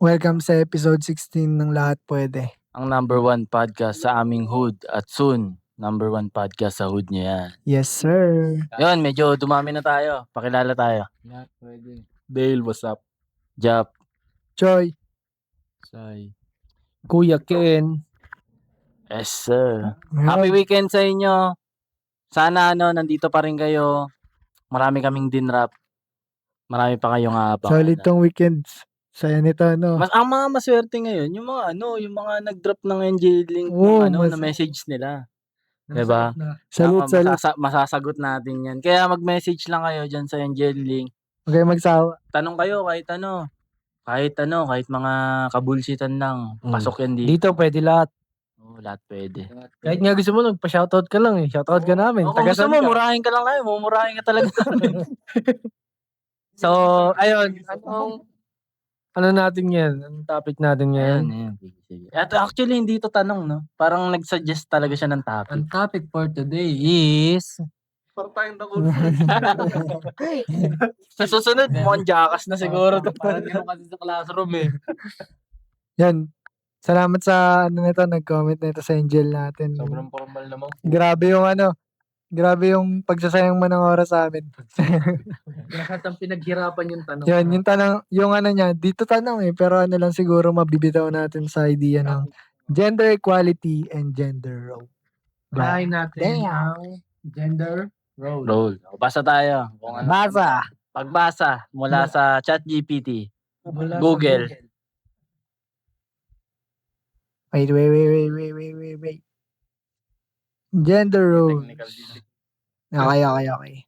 Welcome sa episode 16 ng Lahat Pwede. Ang number 1 podcast sa aming hood at soon, number 1 podcast sa hood niya yan. Yes, sir. Yun, medyo dumami na tayo. Pakilala tayo. Lahat pwede. Dale, what's up? Jap. Joy. Sai. Kuya Ken. Yes, sir. Happy weekend sa inyo. Sana nandito pa rin kayo. Marami kaming dinrap. Marami pa kayong aabangan. Solid tong weekends. Saya nito, Ang mga maswerte ngayon, yung mga nag-drop ng NJ Link na message nila. Diba? Salute. Masasagot natin yan. Kaya mag-message lang kayo dyan sa NJ Link. Okay, magsawa. Tanong kayo kahit kahit mga kabulsitan lang. Pasok yan dito. Dito pwede lahat. Oo, lahat pwede. Kahit nga gusto mo, nagpa-shoutout ka lang eh. Shoutout ka namin. Kung gusto mo, murahin ka lang kayo. Mumurahin ka talaga namin. So, ayun. Ano natin yan? Anong topic natin ngayon? Ayan. Sige. At actually, hindi to tanong, no? Parang nag-suggest talaga siya ng topic. Ang topic for today is... Parang tayong sa susunod, mukhang jackass na siguro. Parang gano'n kasi sa classroom eh. Yan. Salamat sa nag-comment nito sa Angel natin. Sobrang formal naman. Grabe yung pagsasayang mo ng oras sa amin. Lahat ang pinaghirapan yung tanong. Yan, yung tanong, niya, dito tanong pero lang siguro mabibitaw natin sa idea ng gender equality and gender role. Bahay natin ang gender role. Basa tayo. Pagbasa mula sa ChatGPT. Google. Wait. Gender roles. Okay.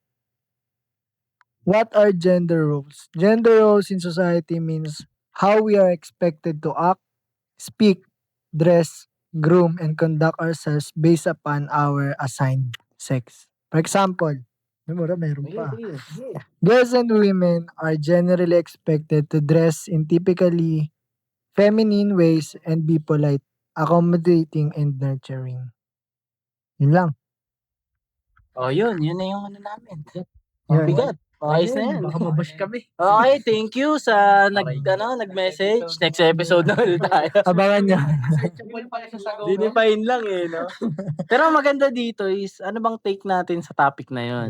What are gender roles? Gender roles in society means how we are expected to act, speak, dress, groom, and conduct ourselves based upon our assigned sex. For example, meron pa. Girls and women are generally expected to dress in typically feminine ways and be polite, accommodating, and nurturing. Yun lang. Yun na yung namin. Yan. Bigat. Ayos na yan. Baka mabash kami. Okay, thank you sa nag-message. Next episode na ulit tayo. Abangan nyo. Dinipain lang no? Pero maganda dito is, ano bang take natin sa topic na yun?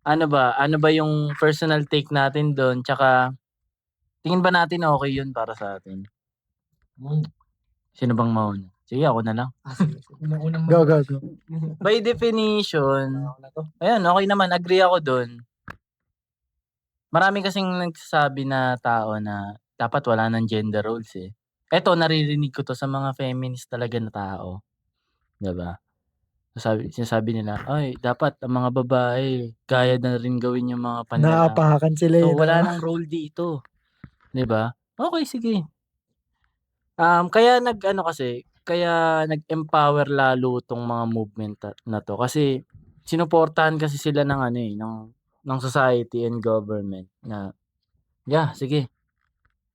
Ano ba yung personal take natin doon? Tsaka, tingin ba natin okay yun para sa atin? Sino bang mauna? Sige, ako na lang. Go. By definition, ayan, okay naman. Agree ako doon. Marami kasing nagsasabi na tao na dapat wala ng gender roles eh. Eto, naririnig ko to sa mga feminist talaga na tao. Diba? Sinasabi nila, ay, dapat ang mga babae, kaya na rin gawin yung mga panlalaki. Naapahakan sila So, wala nang role dito. Diba? Okay, sige. Kaya nag-empower lalo tong mga movement na to. Kasi, sinuportahan kasi sila ng ng society and government na, sige.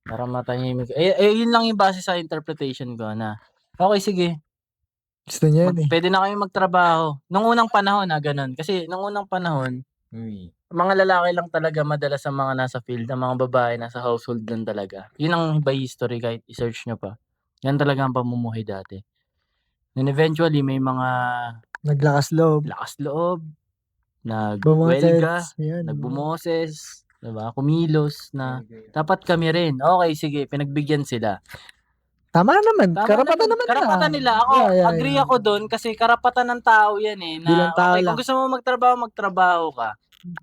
Para matahimik. Yun lang yung base sa interpretation ko na, okay, sige. Gusto niya yun eh. Pwede na kayong magtrabaho. Nung unang panahon ganun. Kasi nung unang panahon, mga lalaki lang talaga madalas sa mga nasa field, ang mga babae nasa household lang talaga. Yun ang by history, kahit i-search nyo pa. Yan talaga ang pamumuhay dati. And eventually, may mga naglakas loob, nagwelga, nagbumoses, diba? Kumilos na dapat kami rin. Okay, sige, pinagbigyan sila. Tama naman. Karapatan naman. Karapatan nila. Ako, agree ako doon kasi karapatan ng tao yan eh. Na, kung gusto mo magtrabaho ka.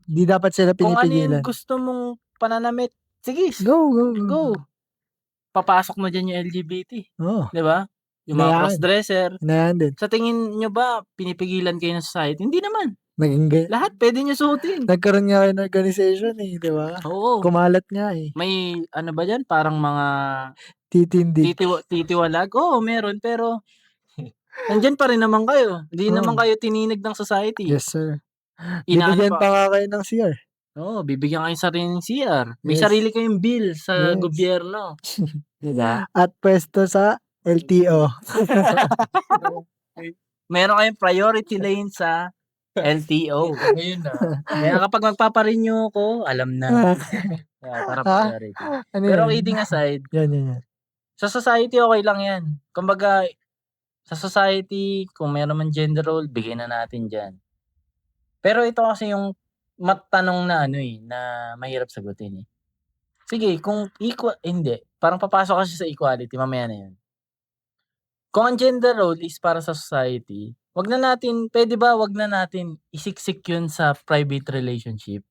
Di dapat sila pinipigilan. Kung ano yung gusto mong pananamit, sige, go. Papasok mo dyan yung LGBT. Diba? Yung mga crossdresser. Sa tingin nyo ba, pinipigilan kayo ng society? Hindi naman. Lahat pwede nyo suotin. Nagkaroon nga kayo ng organization eh, di ba? Oo. Kumalat nga eh. May ba dyan? Parang mga titiwalag. Oo, meron. Pero, nandyan pa rin naman kayo. Hindi naman kayo tininig ng society. Yes, sir. Bibigyan pa nga kayo ng CR. Oo, bibigyan kayo sarili ng CR. May sarili kayong bill sa gobyerno. Diba? At pwesto sa LTO. Meron kayong priority lane sa LTO. Ngayon na. Kaya kapag magpaparenew ko, alam na. Para priority. Pero kidding aside, yan. Sa society okay lang 'yan. Kumbaga sa society kung meron man gender role bigay na natin diyan. Pero ito kasi yung tanong na ano, na mahirap sagutin, eh. Sige kung hindi, parang papasok kasi sa equality mamaya na 'yun. Kung ang gender role is para sa society, puwede ba wag na natin isiksik 'yun sa private relationship?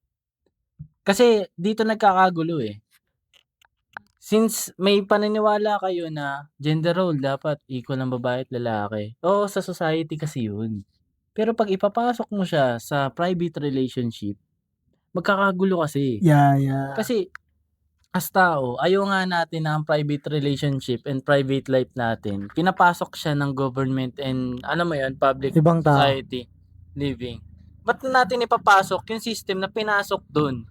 Kasi dito nagkakagulo, eh. Since may paniniwala kayo na gender role dapat equal ang babae at lalaki, oo, sa society kasi 'yun. Pero 'pag ipapasok mo siya sa private relationship, magkakagulo kasi. Yeah. Kasi as tao, ayaw nga natin na ang private relationship and private life natin, pinapasok siya ng government and alam mo 'yun, public Ibang tao. society living. Ba't natin ipapasok yung system na pinasok dun,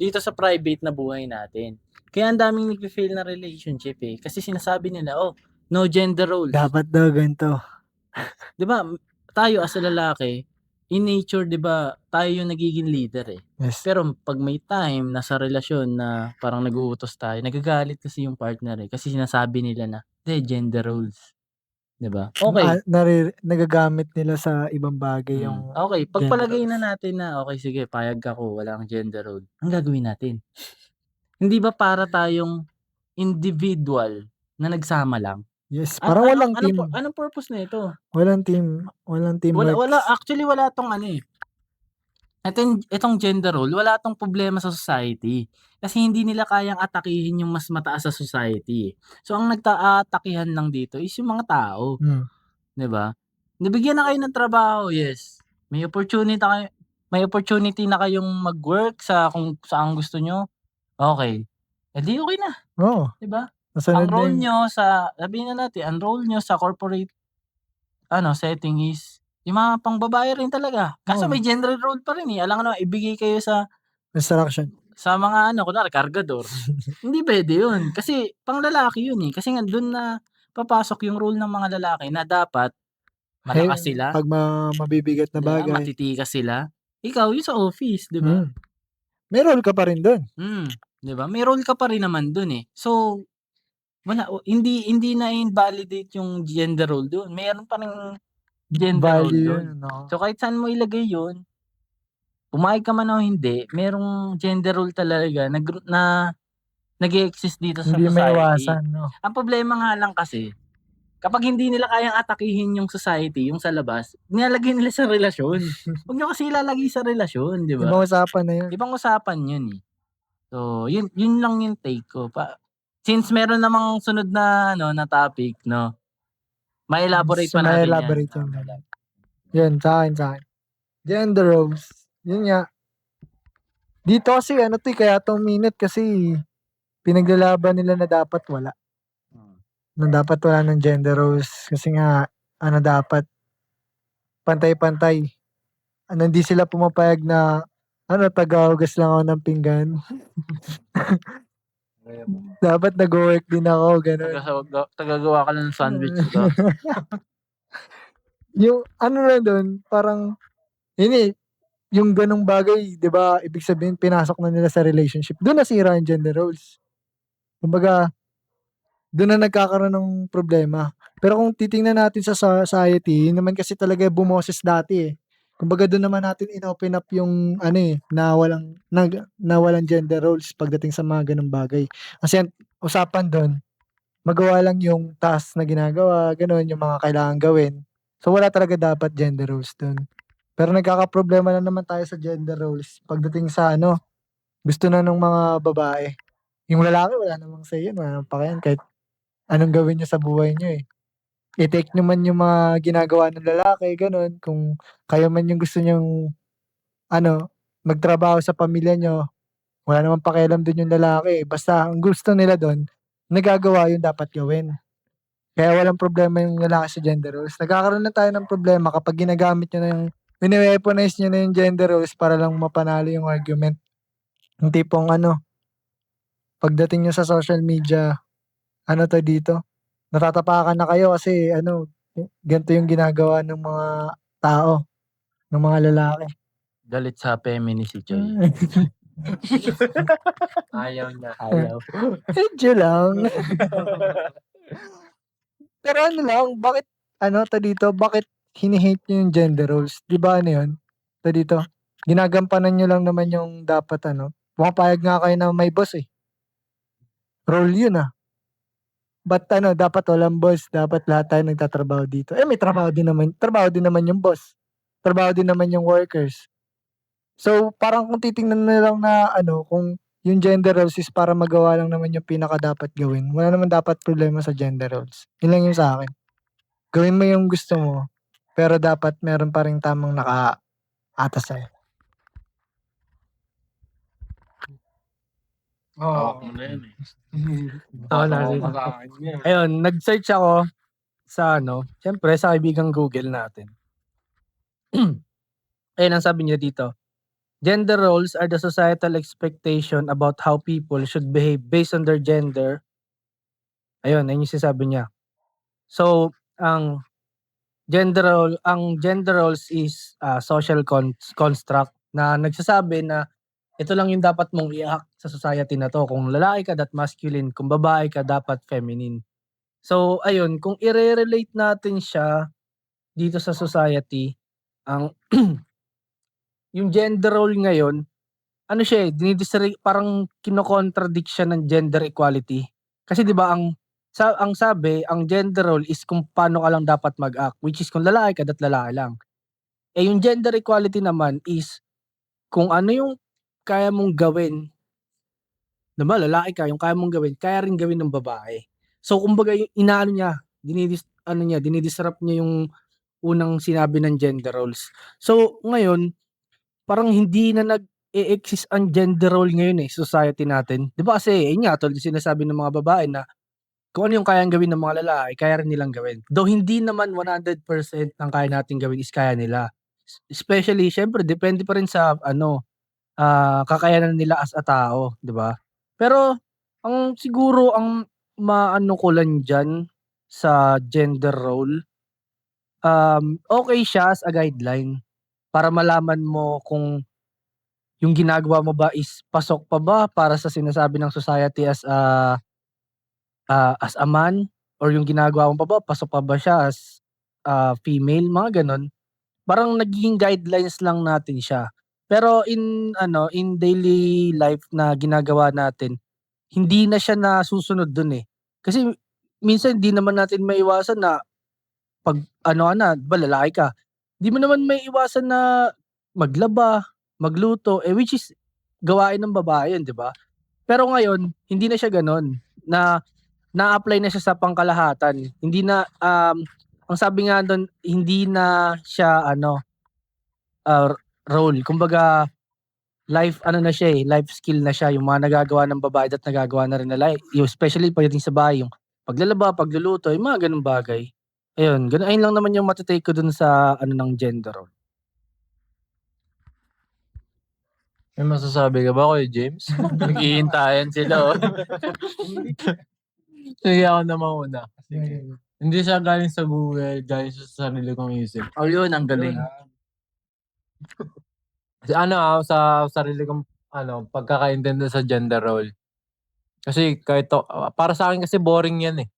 dito sa private na buhay natin? Kaya ang daming nagfe-fail na relationship, eh, kasi sinasabi nila, "Oh, no gender roles." Dapat daw ganito. 'Di ba, tayo as a lalaki, in nature 'di ba, tayo yung nagiging leader, eh. Yes. Pero 'pag may time nasa relasyon na parang nag-uutos tayo, nagagalit kasi yung partner, eh, kasi sinasabi nila na, gender roles." 'Di ba? Okay. Nagagamit nila sa ibang bagay yung Okay, gender pagpalagay na roles. natin na, okay sige payag ako walang gender role, anong gagawin natin? Hindi ba para tayong individual na nagsama lang? Yes, parang walang team. Anong purpose nito? Walang teamwork. Wala actually wala 'tong itong gender role wala 'tong problema sa society. Kasi hindi nila kayang atakihin yung mas mataas sa society, eh. So ang aatakihan lang dito is yung mga tao, 'di ba? Nabigyan na kayo ng trabaho, yes. May opportunity na kayong mag-work sa kung saan gusto niyo, okey. Eh, di okey na, Oo, 'di ba? nasunod Ang na role yun. niyo sabihin na natin, ang role niyo sa corporate setting is yung mga pang-babae rin talaga. Kaso Oo. may gender role pa rin, eh. Alangan naman ibigay kayo sa Instruction. mga kunwari kargador. Hindi puwede yun, kasi pang-lalaki yun, eh. Kasi nga dun na papasok yung role ng mga lalaki na dapat malakas sila, 'Pag mabibigat na 'di ba, bagay. matitikas sila. Ikaw yung sa office, 'di ba? May role ka pa rin dun. 'Di ba? May role ka pa rin naman dun, eh. So, hindi na invalidate yung gender role dun. Meron pa ring gender role Value dun. yun, no? So, kahit saan mo ilagay yun, pumayag ka man o hindi, merong gender role talaga na nag-e-exist dito sa Hindi society. maiwasan, no? Ang problema nga lang kasi, kapag hindi nila kayang atakihin yung society, yung sa labas, nilalagay nila sa relasyon. Huwag niyo kasi ilalagay sa relasyon, 'di ba? Ibang usapan na yun. Ibang usapan yun, eh. So, yun lang yung take ko. Since meron namang sunod na na topic, no, ma-elaborate pa natin yan. Ma-elaborate yun. Yun, sa'kin. Gender roles. Yun nga. Dito kasi kaya 'tong minute kasi pinaglalaban nila na dapat wala. Na dapat wala ng gender roles kasi nga dapat pantay-pantay. Hindi sila pumapayag na tagahugas lang ako ng pinggan. Dapat nagwo-work din ako, gano'n. Tagagawa ka lang ng sandwich ba? Yung lang dun, parang yung ganong bagay, 'di ba, ibig sabihin pinasok na nila sa relationship. Dun nasira yung gender roles. Kumbaga, dun na nagkakaroon ng problema. Pero kung titingnan natin sa society, yun naman kasi talaga bumoses dati, eh. Kumbaga dun naman natin in-open up yung na walang gender roles pagdating sa mga ganong bagay. Kasi ang usapan dun, magawa lang yung task na ginagawa, gano'n, yung mga kailangang gawin. So, wala talaga dapat gender roles dun. Pero nagkakaproblema na naman tayo sa gender roles pagdating sa gusto na ng mga babae. Yung lalaki wala namang say yun, wala namang pakialam kahit anong gawin niyo sa buhay niyo, eh. I-take niyo man yung mga ginagawa ng lalaki, gano'n. Kung kayo man yung gusto niyong magtrabaho sa pamilya niyo, wala namang pakialam dun yung lalaki, eh. Basta ang gusto nila dun, nagagawa yung dapat gawin. Kaya walang problema yung lalaki sa gender roles. Nagkakaroon na tayo ng problema kapag ginagamit niyo na wine-weaponize niyo na yung gender roles para lang mapanalo yung argument. Yung tipong pagdating niyo sa social media, dito, natatapakan na kayo kasi ganito yung ginagawa ng mga tao, ng mga lalaki. Galit sa feminist si Joy. Ayaw niya. Ayaw. Medyo lang. Pero ano lang, bakit bakit hini-hate niyo yung gender roles? 'Di ba ano yun, ginagampanan niyo lang naman yung dapat pumapayag nga kayo na may boss, eh. Role yun, Ba't dapat walang boss, dapat lahat tayo nagtatrabaho dito. Eh, may trabaho din naman yung boss. Trabaho din naman yung workers. So, parang kung titingnan na lang na kung yung gender roles is para magawa lang naman yung pinakadapat gawin, wala naman dapat problema sa gender roles. Yun lang yung sa'kin. Gawin mo yung gusto mo, pero dapat meron pa ring tamang naka-atas sa'yo. Hawak mo na yan, eh. Ayun, nag-search ako sa siyempre sa kaibigang Google natin. Ayun, ang sabi niya dito, gender roles are the societal expectation about how people should behave based on their gender. Ayun yung sinasabi niya. So, ang gender roles is social construct na nagsasabi na ito lang yung dapat mong i-act sa society na 'to. Kung lalaki ka, dapat masculine, kung babae ka, dapat feminine. So ayun, kung ire-relate natin siya dito sa society, ang yung gender role ngayon, ano siya, parang kino-contradict siya ng gender equality. Kasi 'di ba ang sabi, ang gender role is kung paano ka lang dapat mag-act, which is kung lalaki ka, dapat lalaki lang. Eh, yung gender equality naman is kung ano yung kaya mong gawin, 'di ba lalaki ka, yung kaya mong gawin, kaya rin gawin ng babae. So kumbaga yung inaano niya, dinidisrupt niya yung unang sinabi ng gender roles. So ngayon, parang hindi na nag-e-exist ang gender role ngayon, society natin. 'Di ba kasi ayun nga, tulad ng sinasabi ng mga babae na kung ano yung kayang gawin ng mga lalaki, kaya rin nilang gawin. Though hindi naman 100% ng kaya nating gawin is kaya nila. Especially siyempre depende pa rin sa kakayanan nila as a tao, 'di ba? Pero siguro ang maano ko lang diyan sa gender role, okey siya as a guideline para malaman mo kung yung ginagawa mo ba is pasok pa ba para sa sinasabi ng society as a man, or yung ginagawa mo pa ba pasok pa ba siya as female, mga gano'n. Parang nagiging guidelines lang natin siya. Pero in daily life na ginagawa natin, hindi na siya nasusunod dun, eh. Kasi minsan di naman natin maiwasan na 'pag ka na, 'di ba lalaki ka, di mo naman maiiwasan na maglaba, magluto, which is gawain ng babae yun, 'di ba? Pero ngayon, hindi na siya gano'n, na na-a-apply na siya sa pangkalahatan. Hindi na, ang sabi nga dun, hindi na siya role. Kumbaga na siya, life skill na siya. Yung mga nagagawa ng babae dapat nagagawa na rin nila, yung especially pagdating sa bahay, yung paglalaba, pagluluto, yung mga gano'ng bagay. Ayun lang naman yung mate-take ko dun sa ng gender role. May masasabi ka ba, Kuya James? Naghihintayan sila, oh. Sige, ako na mauna. Hindi siya galing sa Google, galing siya sa sarili kong isip. Oh, yun, ang galing. Kasi sa sarili kong pagkakaintindi sa gender role. Kasi kahit para sa akin kasi boring yan, eh.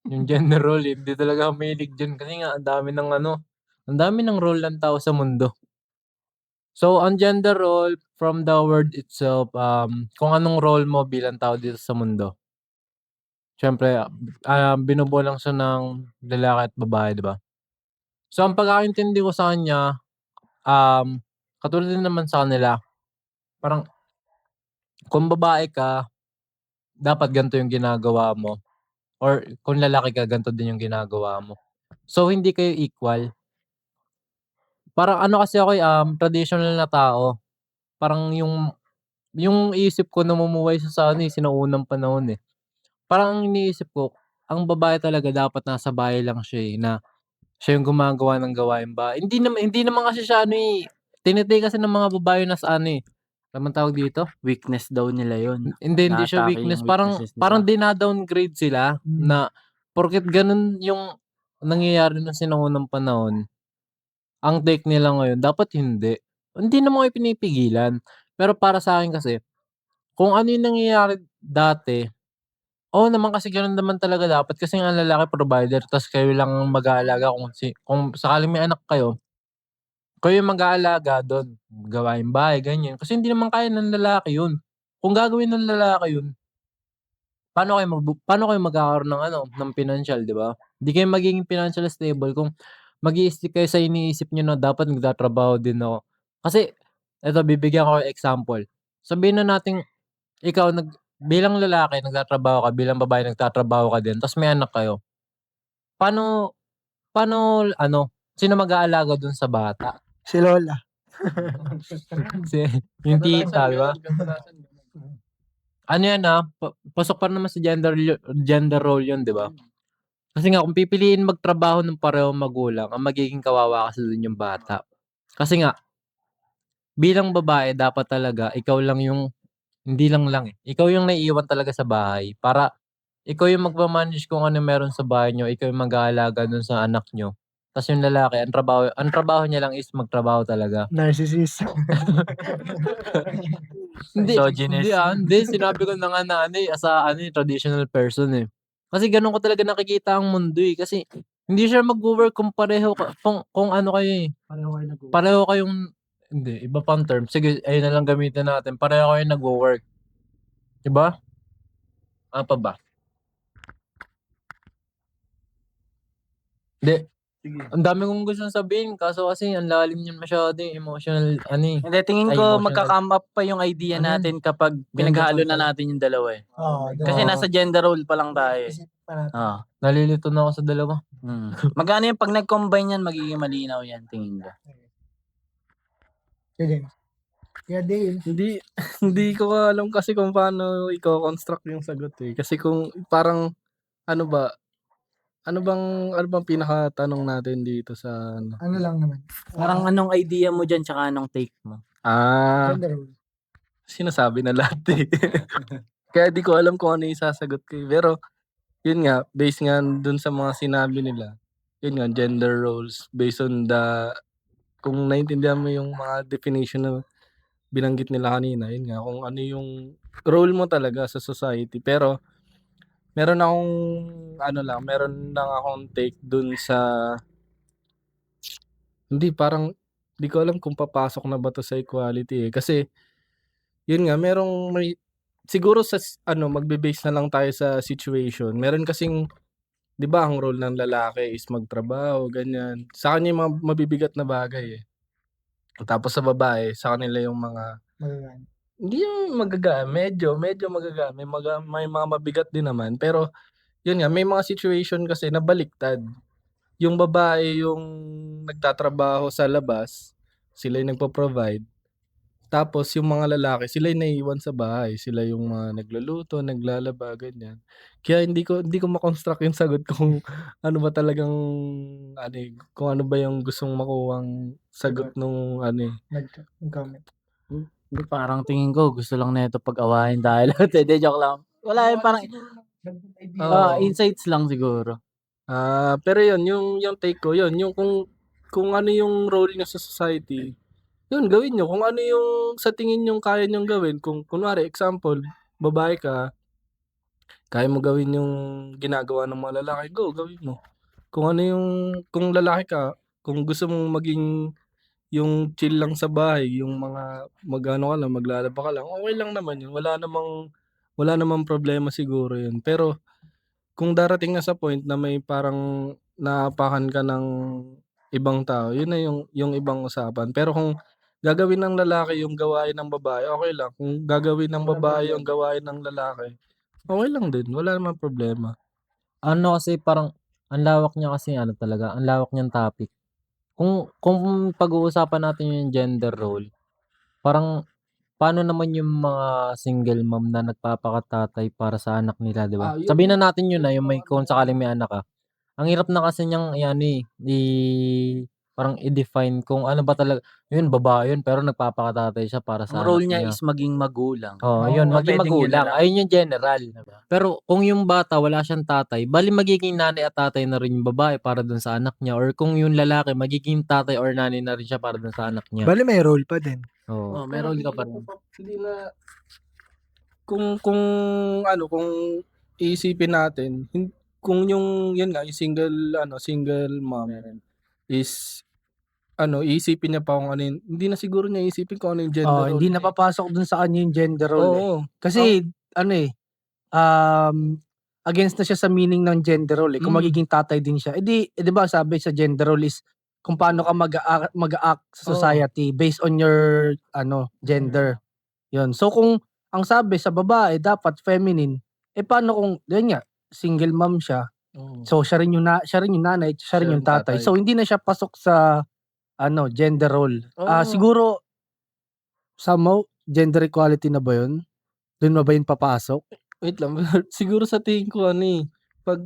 Yung gender role, eh. Hindi talaga ako mahilig diyan kasi nga ang dami ng role ng tao sa mundo. So, ang gender role from the word itself, kung anong role mo bilang tao dito sa mundo. Siyempre, binubuo lang siya ng lalaki at babae, 'di ba? So, ang pagkakaintindi ko sa kanya, katulad din naman sa kanila, parang kung babae ka, dapat ganito yung ginagawa mo, or kung lalaki ka, ganito din yung ginagawa mo. So, hindi kayo equal. Parang kasi ako, traditional na tao. Parang yung isip ko namumuhay siya sa sinaunang panahon, eh. Parang ang iniisip ko, ang babae talaga dapat nasa bahay lang siya, na siya yung gumagawa ng gawaing bahay. Hindi naman kasi siya kasi ng mga babae na sa anong tawag dito? Weakness daw nila yun. Hindi siya Inaatake weakness, yung parang weaknesses nila. parang dina-downgrade sila na porket ganun yung nangyayari nung sinaunang panahon, ang take nila ngayon dapat hindi. Hindi naman kayo pinipigilan, pero para sa'kin kasi, kung ano yung nangyayari dati, Oo naman kasi gano'n naman talaga dapat kasi ang lalaki provider ta's kayo lang ang mag-aalaga kung sakaling may anak kayo yung mag-aalaga do'n, gawaing bahay ganyan. Kasi hindi naman kaya ng lalaki 'yun. Kung gagawin ng lalaki 'yun, paano kayo magkakaroon ng ano, ng pinansiyal, 'di ba? Hindi kayo magiging financial stable kung mag-i-stick kayo sa iniisip niyo na dapat nagtatrabaho din ako. Kasi eto bibigyan ko example, sabihin na nating ikaw bilang lalaki nagtatrabaho ka, bilang babae nagtatrabaho ka din ta's may anak kayo. Paano paano ano, sino mag-aalaga dun sa bata? Si Lola. Si yung tita, 'di ba? Ano yan, pasok pa naman sa gender role yun, 'di ba? Kasi nga kung pipiliin magtrabaho ng parehong magulang, ang magiging kawawa kasi dun yung bata. Kasi nga, bilang babae dapat talaga ikaw lang yung hindi lang, ikaw yung naiiwan talaga sa bahay para ikaw yung magma-manage kung ano meron sa bahay niyo, ikaw yung mag-aalaga dun sa anak niyo. Tas yung lalaki ang trabaho niya lang is magtrabaho talaga. Narcissist. Hindi, Misogynist. hindi sinabi ko na nga na traditional person, eh. Kasi gano'n ko talaga nakikita ang mundo, eh, kasi hindi siya magwo-work kung pareho kung ano kayo, eh, pareho kayong hindi iba pang term, sige ayun na lang gamitin natin, pareho kayong nagwo-work, 'di ba? Ano pa ba? Hindi, ang dami kong gustong sabihin kaso kasi ang lalim niyan masyado, eh, emotional Hindi, tingin ay ko emotional. magka-come up pa yung idea Ano yun? natin kapag pinaghalo na natin yung dalawa, eh. Oo, Kasi Oo. nasa gender role pa lang tayo, eh. Isip pa natin. Oo. Nalilito na ako sa dalawa. Magkano yan 'pag nag-combine yan magiging malinaw yan tingin ko. Sige. Yeah, Dale. Hindi ko alam kasi kung paano iko-construct yung sagot, eh. Kasi kung parang ano bang pinakatanong natin dito sa ano? Ano lang naman. Parang anong idea mo diyan tsaka anong take mo? Gender role. Sinasabi na lahat, eh. Kaya di ko alam kung ano yung sasagot ko, eh. Pero yun nga, based nga dun sa mga sinabi nila, yun nga gender roles based on kung naintindihan mo yung mga definition na binanggit nila kanina, yun nga kung ano yung role mo talaga sa society. Pero meron lang akong take dun sa parang di ko alam kung papasok na ba 'to sa equality, eh. Kasi yun nga siguro magbe-base na lang tayo sa situation. Meron kasing 'di ba ang role ng lalaki is magtrabaho, ganyan. Sa kanya yung mga mabibigat na bagay, eh. Tapos sa babae, sa kanila yung mga Magagaan. hindi yung magagaan, medyo magagaan. May mga mabigat din naman. Pero yun nga, may mga situation kasi na baliktad. Yung babae yung nagtatrabaho sa labas, sila yung nagpo-provide. Tapos yung mga lalaki, sila yung naiiwan sa bahay. Sila yung mga nagluluto, naglalaba, ganyan. Kaya hindi ko ma-construct yung sagot kung ano ba talagang kung ano ba yung gustong makuhang sagot nung Nag-comment. Hindi, parang tingin ko gusto lang nito pag-awayin tayo lahat, eh. Hindi, joke lang. Wala, eh, parang Oo. insights lang siguro. Pero yun, yung take ko, yun, yung kung ano yung role niyo sa society, yun gawin niyo. Kung ano yung sa tingin niyong kaya niyong gawin. Kung kunwari example, babae ka, kaya mo gawin yung ginagawa ng mga lalaki, go gawin mo. Kung lalaki ka, kung gusto mong maging yung chill lang sa bahay, yung mga ka lang, maglalaba ka lang, okey lang naman yun. Wala namang problema siguro yun. Pero kung darating na sa point na may parang naapakan ka ng ibang tao, yun na yung ibang usapan. Pero kung gagawin ng lalaki yung gawain ng babae, okey lang. Kung gagawin ng babae yung gawain ng lalaki, okey lang din, wala namang problema. Ano kasi parang ang lawak niya kasi talaga, ang lawak niyang topic. Kung pag-uusapan natin yung gender role, parang paano naman yung mga single mom na nagpapakatatay para sa anak nila, 'di ba? Yun Sabihin na natin yun na yung kung sakaling may anak ka. Ang hirap na kasi niyang parang i-define kung ano ba talaga yun babae yun pero nagpapakatatay siya para Ang sa role anak niya niya. is maging magulang. Oo, yun O maging puwedeng yun na magulang, lang. ayun yung general. Diba? Pero kung yung bata wala siyang tatay, bale magiging nanay at tatay na rin yung babae para dun sa anak niya or kung yung lalaki magiging tatay or nanay na rin siya para dun sa anak niya. Bale may role pa din. Oo, may Pero role ka pa rin. hindi na kung iisipin natin kung yung yun nga, yung single mom is iisipin niya pa kung ano yun, hindi na siguro niya iisipin kung ano yung gender role Hindi niya, eh. napapasok dun sa kanya yung gender role, eh. Oo. Kasi against na siya sa meaning ng gender role, eh. Kung magiging tatay din siya, 'di ba sabi sa gender role is kung paano ka mag-a-act sa Oo. society based on your gender. 'Yun. So kung ang sabi sa babae dapat feminine, paano kung yun nga, single mom siya, Oo. so siya rin yung nanay, siya rin yung tatay. So hindi na siya pasok sa gender role. Oo. Siguro somehow gender equality na ba yun? Dun na ba yun papasok? Wait lang, siguro sa tingin ko 'pag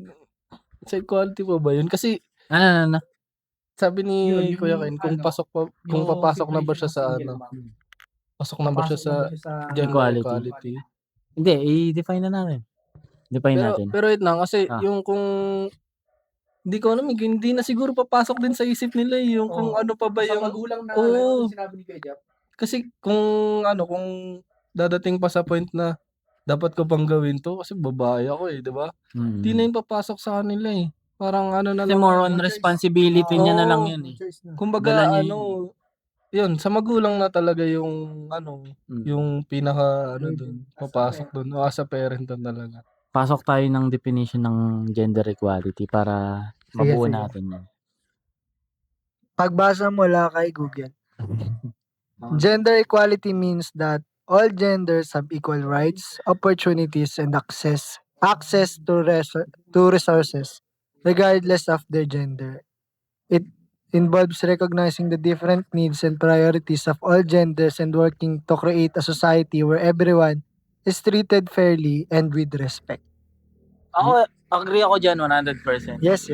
sa equality pa ba yun? Kasi Ano? sabi ni Yun, yung Kuya Ken kung papasok na ba siya sa pasok na ba siya sa gender Equality. equality? Hindi, i-define na natin. Define natin. Pero wait lang kasi Ah. yung kung hindi ko alam, hindi na siguro papasok din sa isip nila, eh, yung kung ano pa ba Sa yung magulang na oo. sinabi ni Kuya Jap. Kasi kung dadating pa sa point na dapat ko pang gawin 'to kasi babae ako, eh, 'di ba? Di na yun papasok sa kanila, eh. Parang ano na Kasi lang more yun, on eh. responsibility niya na lang Oo. yun, eh. Dala Kumbaga niya yun, yun sa magulang na talaga yung yung pinaka dun, papasok dun o as a parent dun talaga. Pasok tayo ng definition ng gender equality para mabuo Sige. natin yan. Pagbasa mula kay Google. Gender equality means that all genders have equal rights, opportunities, and access to resources, regardless of their gender. It involves recognizing the different needs and priorities of all genders and working to create a society where everyone is treated fairly and with respect. Ako, agree ako dyan 100%. Yes.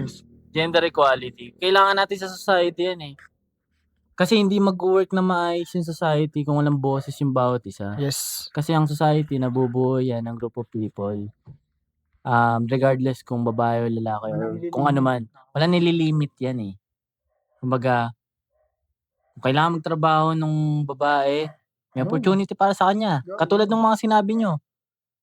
Gender equality. Kailangan natin sa society yan, eh. Kasi hindi mag-work na maayos yung society kung walang boses yung bawat isa. Yes. Kasi ang society, nabubuo yan ng group of people. Regardless kung babae o lalaki or kung ano man. Wala nililimit yan, eh. Kumbaga, kung kailangan magtrabaho nung babae, may opportunity para sa kanya. Katulad ng mga sinabi nyo.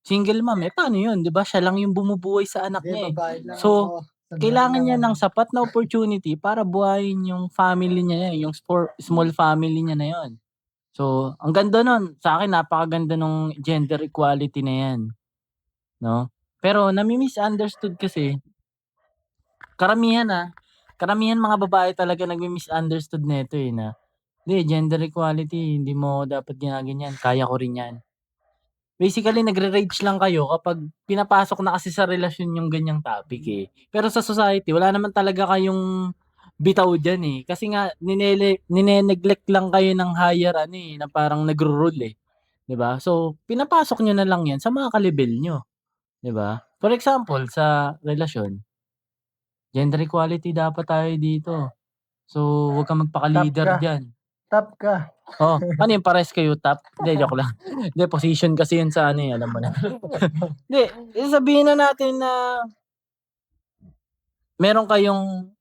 Single mom, paano yun? 'Di ba? Siya lang yung bumubuhay sa anak niya, eh. So, kailangan niya ng sapat na opportunity para buhayin yung family niya, yung small family niya na yun. So, ang ganda nun. Sa akin, napakaganda nung gender equality na yan. No? Pero, nami-misunderstood kasi, karamihan mga babae talaga nagmi-misunderstood nito, eh, na, gender equality, hindi mo dapat ginaganyan. Kaya ko rin yan. Basically, nagre-rage lang kayo kapag pinapasok na kasi sa relasyon yung ganyang topic, eh. Pero sa society, wala naman talaga kayong bitaw dyan, eh. Kasi nga, nine-neglect lang kayo ng higher, na parang nagro-rule, eh. 'Di ba? So, pinapasok nyo na lang yan sa mga kalibel nyo. 'Di ba? For example, sa relasyon, gender equality dapat tayo dito. So, huwag kang magpaka-leader dyan. Top ka. Oh, ano yun, pares kayo top? Hindi, joke lang. Hindi, position kasi yun sa alam mo na. Hindi, sabihin na natin na meron kayong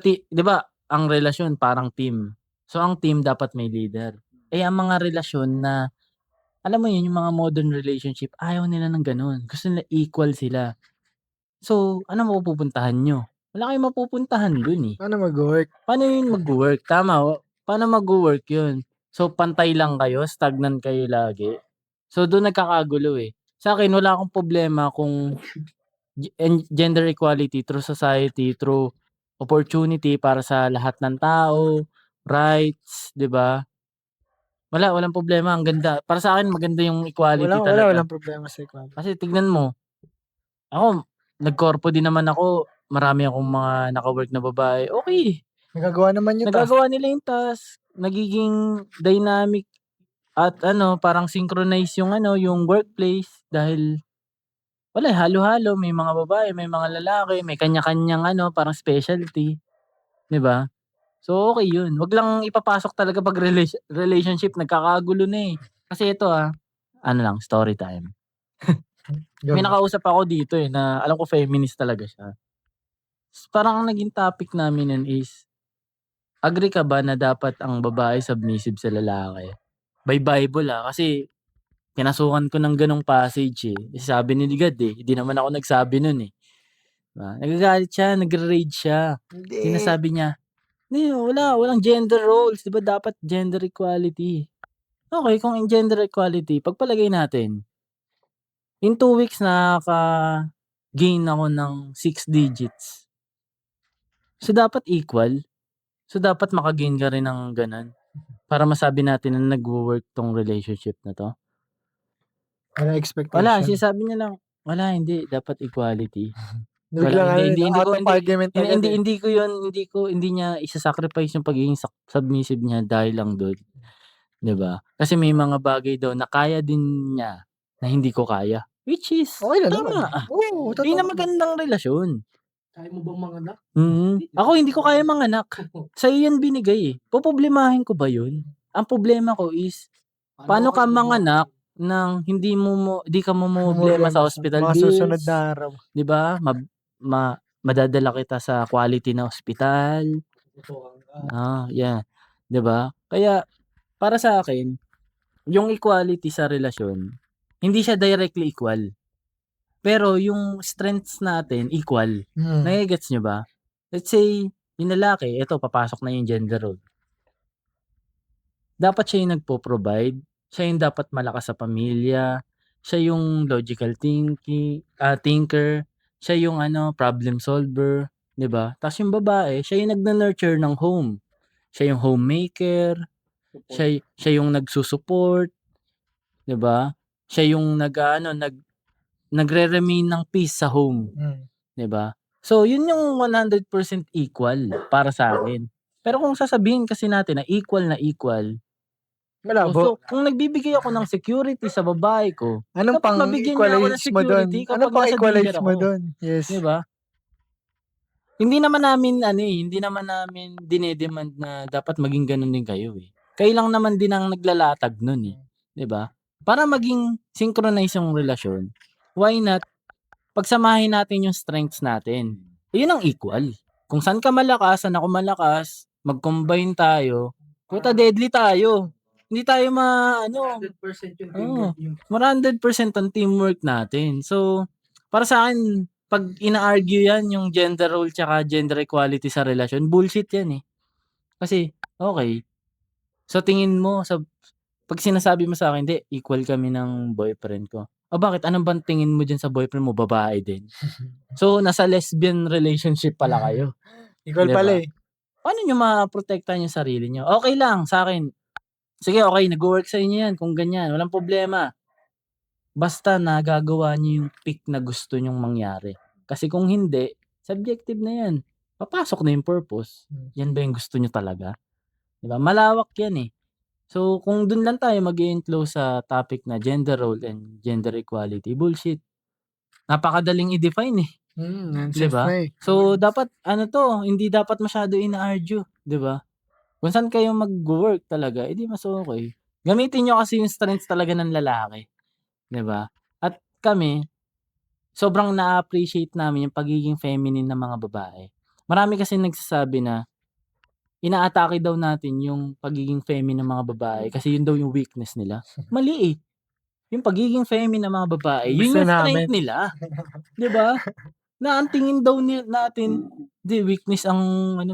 di ba, ang relasyon parang team. So, ang team dapat may leader. Ang mga relasyon na, alam mo yun, yung mga modern relationship, ayaw nila ng ganun. Gusto nila equal sila. So, ano mapupuntahan nyo? Wala kayong mapupuntahan dun, eh. Paano mag-work? Paano yun mag-work? Tama. Paano mag-work yun? So, pantay lang kayo? Stagnant kayo lagi? So, doon nagkakagulo, eh. Sa akin, wala akong problema kung gender equality through society, through opportunity para sa lahat ng tao, rights, 'di ba? Walang problema, ang ganda. Para sa akin, maganda yung equality talaga. Walang problema sa equality. Kasi tignan mo, ako, nag-corpo din naman ako. Marami akong mga naka-work na babae. Okay. Nagagawa naman yun. Nagagawa nila yung task. Nagiging dynamic at parang synchronize yung workplace dahil wala, halo-halo, may mga babae, may mga lalaki, may kanya-kanyang parang specialty, 'di ba? So, okay 'yun. Wag lang ipapasok talaga 'pag relationship, nagkakagulo na, eh. Kasi ito, lang, story time. May nakausap ako dito, na alam ko feminist talaga siya. Parang ang naging topic namin nun is, agree ka ba na dapat ang babae submissive sa lalaki? By Bible, kasi pinasukan ko ng gano'ng passage, eh. Kasi sabi ni God, eh, hindi naman ako nagsabi nun, eh. 'Di ba? Nagagalit siya, nagre-rage siya. Hindi. Sinasabi niya, "Hindi, walang gender roles, 'di ba dapat gender equality?" Okey, kung in gender equality, pagpalagay natin, in 2 weeks nakaka-gain ako ng 6 digits. So, dapat equal. So, dapat maka-gain ka rin ng gano'n para masabi natin na nagwo-work 'tong relationship na 'to. Ano Wala, expectation? sinasabi niya lang, "Wala, hindi, dapat equality." Biglang Wala, hindi ano, out of argument agad, eh. hindi ko 'yun, hindi niya isa-sacrifice yung pagiging submissive niya dahil lang do'n, 'di ba? Kasi may mga bagay daw na kaya din niya na hindi ko kaya, which is Okey lang naman. tama. Oo, Yun totoo. ang magandang relasyon. Kaya mo bang manganak? Ako hindi ko kaya manganak. Sa'yo yan binigay, eh. Poproblemahin ko ba yun? Ang problema ko is, paano ka manganak ng di ka mamomroblema sa hospital mga susunod bills, na araw. 'di ba? Madadala kita sa quality na ospital. Yeah, 'di ba? Kaya para sa akin, yung equality sa relasyon, hindi siya directly equal. Pero yung strengths natin equal. Nage-gets niyo ba? Let's say, yung lalaki, eto papasok na yung gender role. Dapat siya yung nagpo-provide, siya yung dapat malakas sa pamilya, siya yung logical thinker, siya yung problem solver, 'di ba? Tapos yung babae, siya yung nagna-nurture ng home. Siya yung homemaker, siya yung nagsu-support, 'di ba? Siya yung nagre-remain ng peace sa home. 'Di ba? So, yun yung 100% equal para sa akin. Pero kung sasabihin kasi natin na equal, Malabo. so kung nagbibigay ako ng security sa babae ko, Anong dapat mabigyan niya ako ng pang-equalize mo dun? security Anong kapag nasa pang-equalize danger mo ako. dun? Yes. 'Di ba? Hindi naman namin dine-demand na dapat maging gano'n din kayo, eh. Kayo lang naman din ang naglalatag nun, eh, 'di ba? Para maging synchronize yung relasyon, why not pagsamahin natin yung strengths natin. Yun ang equal. Kung saan ka malakas, saan ako malakas, mag-combine tayo, puta deadly tayo. Hindi tayo 100% yung oo, teamwork niyo. 100% ang teamwork natin. So, para sa akin, 'pag ina-argue 'yan, yung gender role tsaka gender equality sa relasyon, bullshit 'yan, eh. Kasi, okey, sa tingin mo 'pag sinasabi mo sa'kin, "Hindi, equal kami ng boyfriend ko." O bakit, ano bang tingin mo diyan sa boyfriend mo, babae din? So, nasa lesbian relationship pala kayo, Equal 'di pala, ba? eh. Paano niyo maprotektahan yung sarili niyo? Okey lang sa'kin, sige okey nagwo-work sa inyo 'yan kung ganyan, walang problema. Basta nagagawa niyo yung peak na gusto niyong mangyari. Kasi kung hindi, subjective na 'yan. Papasok na yung purpose. 'Yan ba yung gusto niyo talaga? 'Di ba, malawak 'yan, eh. So, kung dun lang tayo mag-e-enclose sa topic na gender role and gender equality, bullshit. Napakadaling i-define, eh, 'di Nonsense ba? na, eh. So, dapat hindi dapat masyado ina-argue, 'di ba? Kung saan kayo magwo-work talaga, eh, di mas okey. Gamitin niyo kasi yung strengths talaga ng lalaki, 'di ba? At kami, sobrang na-a-appreciate namin yung pagiging feminine ng mga babae. Marami kasing nagsasabi na inaatake daw natin yung pagiging feminine ng mga babae kasi yun daw yung weakness nila. Mali, eh. Yung pagiging feminine ng mga babae, yun Gusto yung strength namin. nila, 'di ba? Na ang tingin daw natin, 'di weakness ang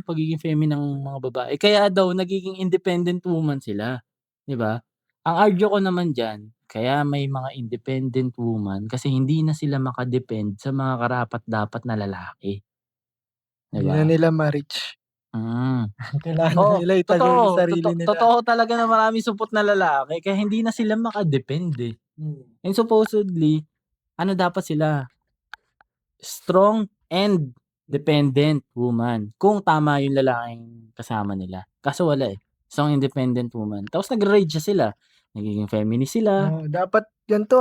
pagiging feminine ng mga babae. Kaya daw nagiging independent woman sila, 'di ba? Ang argue ko naman diyan, kaya may mga independent woman kasi hindi na sila maka-depend sa mga karapat-dapat na lalaki, 'di Hindi ba? na nila ma-reach. Kailangan na Oo, nila itago yung sarili nila. totoo talaga na maraming supot na lalaki kaya hindi na sila maka-depend, eh. And supposedly, dapat sila? Strong and dependent woman, kung tama yung lalaking kasama nila. Kaso wala, eh, strong independent woman. Tapos nagra-rage sila, nagiging feminist sila, Dapat ganito,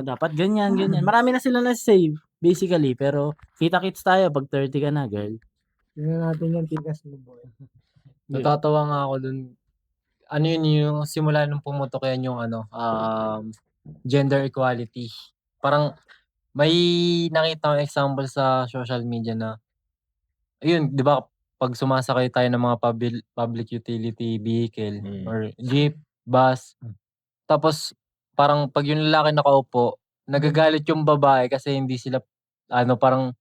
dapat ganyan, ganyan. Marami na silang nasa-save basically, pero kita-kits tayo 'pag 30 ka na, girl. Tingnan natin yan, tigas mo, boy. Natatawa nga ako dun. Ano yun, yung simula nung pumutok yan yung gender equality. Parang may nakita akong example sa social media na, ayun, 'di ba, 'pag sumasakay tayo ng mga public utility vehicle or jeep, bus, tapos parang 'pag yung lalaki nakaupo, nagagalit yung babae kasi hindi sila parang,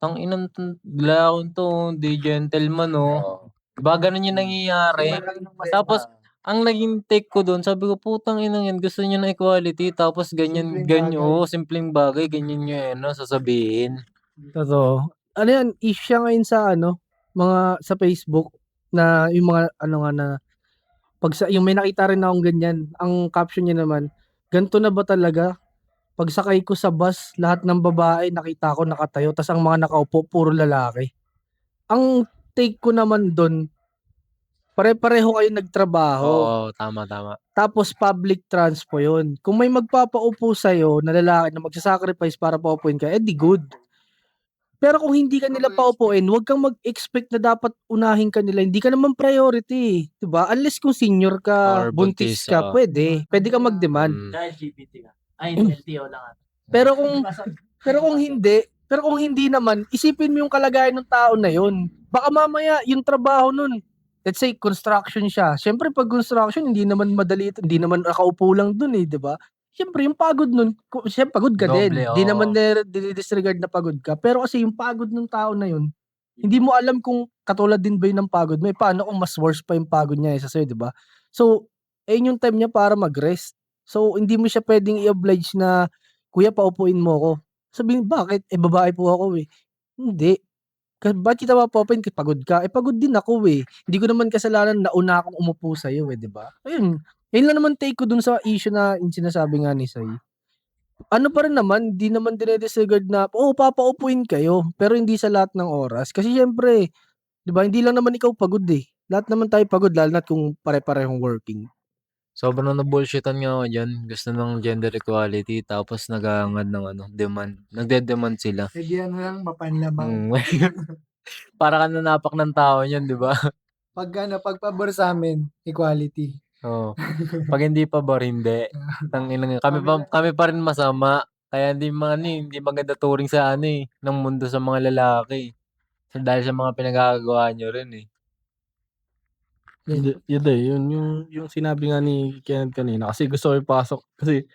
"Tang-inang 'tong lalakong 'to, hindi gentleman, oh." 'Di ba gano'n yung nangyayari? Tapos ang naging take ko dun sabi ko, "Putang inang 'yan gusto niya ng equality tapos Simpleng ganyan bagay. oo, simpleng bagay ganyan niya sasabihin." Totoo. Ano yan, issue siya ngayon sa mga sa Facebook na yung mga nga na yung may nakita rin akong ganyan, ang caption niya naman, "Ganto na ba talaga? Pagsakay ko sa bus, lahat ng babae nakita ko nakatayo, tas ang mga nakaupo puro lalaki." Ang take ko naman dun, pare-pareho kayo nagtrabaho, Oo, tama, tama. tapos public transpo yun. Kung may magpapaupo sa'yo na lalaki na magsa-sacrifice para paupuin ka, di good. Pero kung hindi ka nila paupuin, huwag kang mag-expect na dapat unahin ka nila. Hindi ka naman priority, 'di ba? Unless kung senior ka, Or buntis buntis, ka, oo. pwede kang mag-demand. Mm. Dahil GPT ka. Ay, LTO lang ata. Pero kung hindi naman, isipin mo yung kalagayan ng tao na yun. Baka mamaya yung trabaho nun, let's say construction siya. Siyempre pag construction, hindi naman madali, hindi naman nakaupo lang dun 'di ba? Siyempre yung pagod nun, siyempre pagod ka din. Doble, Di naman oo. disregard na pagod ka. Pero kasi yung pagod ng tao na yun, hindi mo alam kung katulad din ba yun ng pagod mo. Paano kung mas worse pa yung pagod niya sa sa'yo, 'di ba? So, ayun yung time niya para mag-rest. So, hindi mo siya pwedeng i-oblige na, "Kuya paupuin mo ako." Sabihin, "Bakit? Babae po ako, eh." Hindi. Ba't kita papaupuin pagod ka? Pagod din ako, eh. Hindi ko naman kasalanan na una akong umupo sa'yo, 'di ba? Ayun, yun lang naman take ko dun sa issue na yung sinasabi nga ni Sai. Ano pa rin naman, di naman dine-disregard na, oo, papaupuin kayo, pero hindi sa lahat ng oras. Kasi siyempre, 'di ba, hindi lang naman ikaw pagod, eh. Lahat naman tayo pagod lalo na't kung pare-parehong working. Sobrang na-bullshit-an nga ako diyan. Gusto ng gender equality tapos naghahangad ng demand. Nagde-demand sila. Lagyan mo lang mapanlamang. Mm. Para kang nanapak ng tao niyan, 'di ba? Pag pabor sa'min, equality. Oo. 'Pag hindi pabor, hindi. Tangina nga kami pa rin masama. Kaya hindi maganda turing sa ng mundo sa mga lalaki. Dahil sa mga pinagagagawa niyo rin, eh. Hindi, yun din, yung sinabi nga ni Kenneth kanina kasi gusto ko ipasok kasi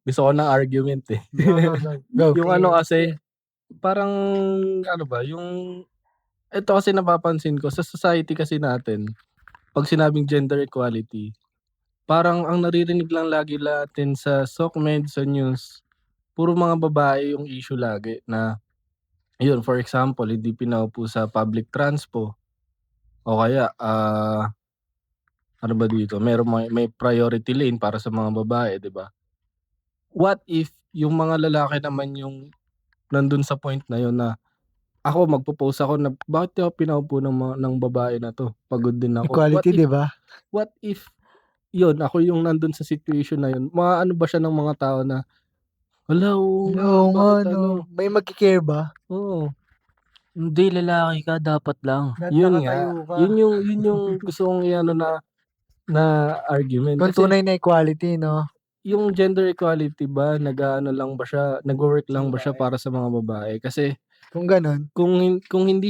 gusto ko ng argument, eh. Go. Yung kasi, parang yung ito kasi napapansin ko sa society kasi natin, 'pag sinabing gender equality, parang ang naririnig lang lagi natin sa SOCMED, sa news, puro mga babae yung issue lagi na yun, for example, hindi pinaupo sa public transpo o kaya, ano ba dito, may priority lane para sa mga babae, 'di ba? What if yung mga lalaki naman yung nandun sa point na yun na, ako magpo-post ako na, "Bakit di ako pinaupo ng babae na 'to, pagod din ako." Equality, 'di ba? What if yun, ako yung nandun sa situation na yun, maaano ba siya ng mga tao na, "Hala, oo nga, Oo nga, bakit no. May magki-care ba? Oo, Hindi, lalaki ka, dapat lang. yun nga. Nakatayo ka. Yun yung gusto kong na argument Kung kasi tunay na equality, no? yung gender equality ba nag-aano lang ba siya, nagwo-work lang ba siya para sa mga babae? Kasi Kung ganun, kung hindi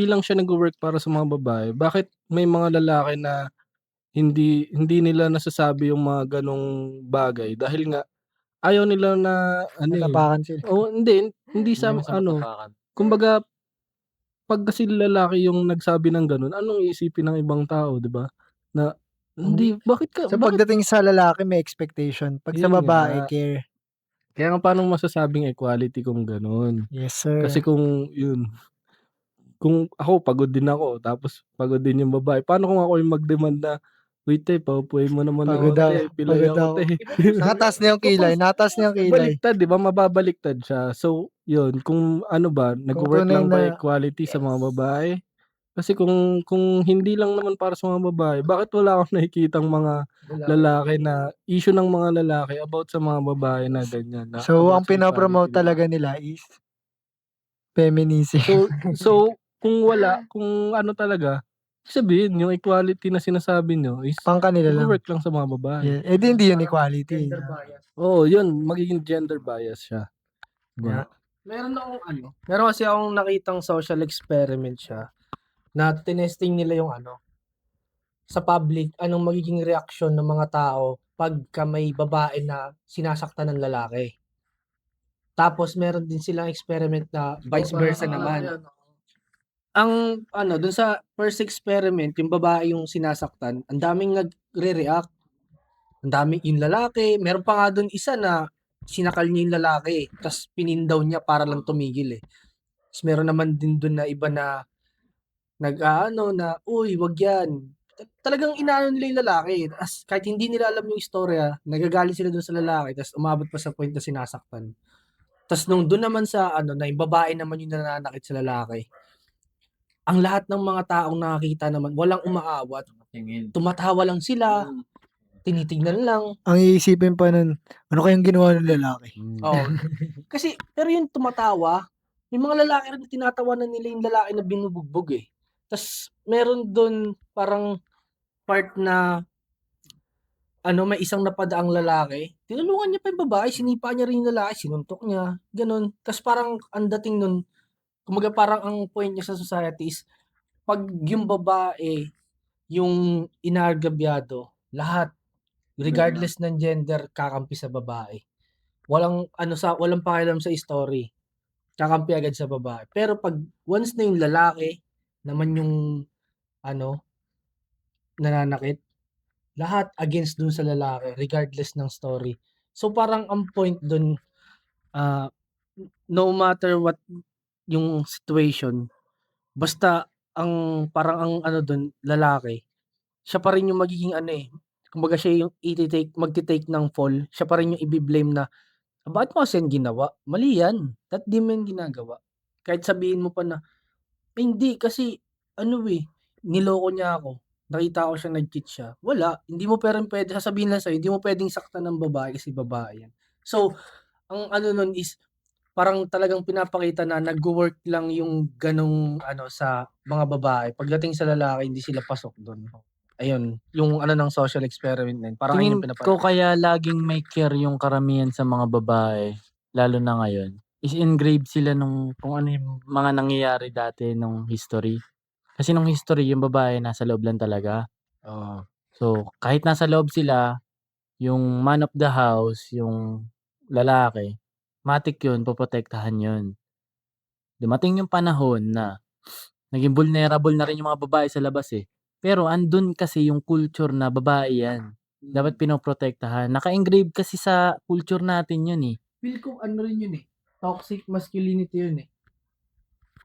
lang siya nagwo-work para sa mga babae, bakit may mga lalaki na hindi nila nasasabi yung mga ganong bagay dahil nga ayaw nila na natapakan sila. hindi sa Hindi mo sa matapakan. kumbaga 'pag kasi lalaki yung nagsabi ng gano'n, anong iisipin ng ibang tao, 'di ba? Na hindi, So, bakit pagdating sa lalaki may expectation, 'pag sa yun babae nga. care. Kaya nga paano masasabing equality kung gano'n? Yes, sir. Kasi kung ako pagod din ako tapos pagod din yung babae, paano kung ako yung mag-demand na, "Uy, te, paupuin mo naman ako, Pagod daw, te, pilay pagod ako, daw. te." Nakataas na yung kilay, nataas na yung kilay. Baliktad, 'di ba, mababaliktad siya. So, yun, kung ano ba, Kung nagwo-work tunay lang ba na equality sa mga babae? Kasi kung hindi lang naman para sa mga babae, bakit wala akong nakikitang mga lalaki na issue ng mga lalaki about sa mga babae na ganyan, na So, about ang sa pino-promote equality, 'di ba? talaga nila is feminism. So kung ano talaga, ibig sabihin yung equality na sinasabi niyo is Pang kanila lang. nagwo-work lang sa mga babae. Yeah. Eh, di hindi yun equality. Oo, yun, magiging gender bias siya, 'di ba? Yeah. Meron kasi akong nakitang social experiment siya na tinesting nila yung sa public, anong magiging reaksyon ng mga tao pagka may babae na sinasaktan ng lalaki. Tapos meron din silang experiment na vice versa naman. Ang ano, dun sa first experiment, yung babae yung sinasaktan, ang daming nagre-react. Ang dami yung lalaki, meron pa nga dun isa na sinakal niya yung lalaki, tas pinindaw niya para lang tumigil eh. Tas meron naman din dun na iba na nag-aano na, uy, wag yan. Talagang inaano nila yung lalaki. As kahit hindi nila alam yung istorya, nagagalit sila dun sa lalaki, tas umabot pa sa point na sinasaktan. Tas nung dun naman sa ano, na yung babae naman yung nananakit sa lalaki, ang lahat ng mga taong nakakita naman, walang umaawat. Tumatawa lang sila, tinitignan lang. Ang iisipin pa nun, ano kayang ginawa ng lalaki? Oo. Kasi, pero yung tumatawa, yung mga lalaki rin tinatawanan nila yung lalaki na binubugbog eh. Tas meron dun parang part na ano, may isang napadaang lalaki, tinulungan niya pa yung babae, sinipa niya rin yung lalaki, sinuntok niya, ganun. Tas parang ang dating nun, kumbaga parang ang point niya sa society is, pag yung babae, yung inaagabyado, lahat, regardless ng gender, kakampi sa babae. Walang pakialam sa story. Kakampi agad sa babae. Pero pag once na yung lalaki naman yung ano, nananakit, lahat against dun sa lalaki regardless ng story. So parang ang point dun, no matter what yung situation, basta parang ang ano dun, lalaki, siya pa rin yung magiging ano eh, kumbaga siya yung magte-take ng fall, siya pa rin yung ibi-blame na, bakit mo kasi yan ginawa? Mali yan. Di mo yan ginagawa. Kahit sabihin mo pa na, hindi kasi ano eh, niloko niya ako. Nakita ko siya, nag-cheat siya. Wala. Hindi mo pwede, sasabihin lang sa'yo, hindi mo pwedeng saktan ng babae kasi babae yan. So, ang ano nun is, parang talagang pinapakita na nagwo-work lang yung ganong ano sa mga babae. Pagdating sa lalaki, hindi sila pasok dun. Ayun, yung ano ng social experiment na yun. Parang ayun Tingin yung ko pinapakita. kaya laging may care yung karamihan sa mga babae, lalo na ngayon, is engraved sila nung kung ano yung mga nangyayari dati nung history. Kasi nung history, yung babae nasa loob lang talaga. Oo. So, kahit nasa loob sila, yung man of the house, yung lalaki, matik yun, poprotektahan yun. Dumating yung panahon na naging vulnerable na rin yung mga babae sa labas eh. Pero andun kasi yung culture na babae yan. Dapat pinoprotektahan. Naka-engrave kasi sa culture natin yun eh. Feel ko ano rin yun eh, toxic masculinity yun eh.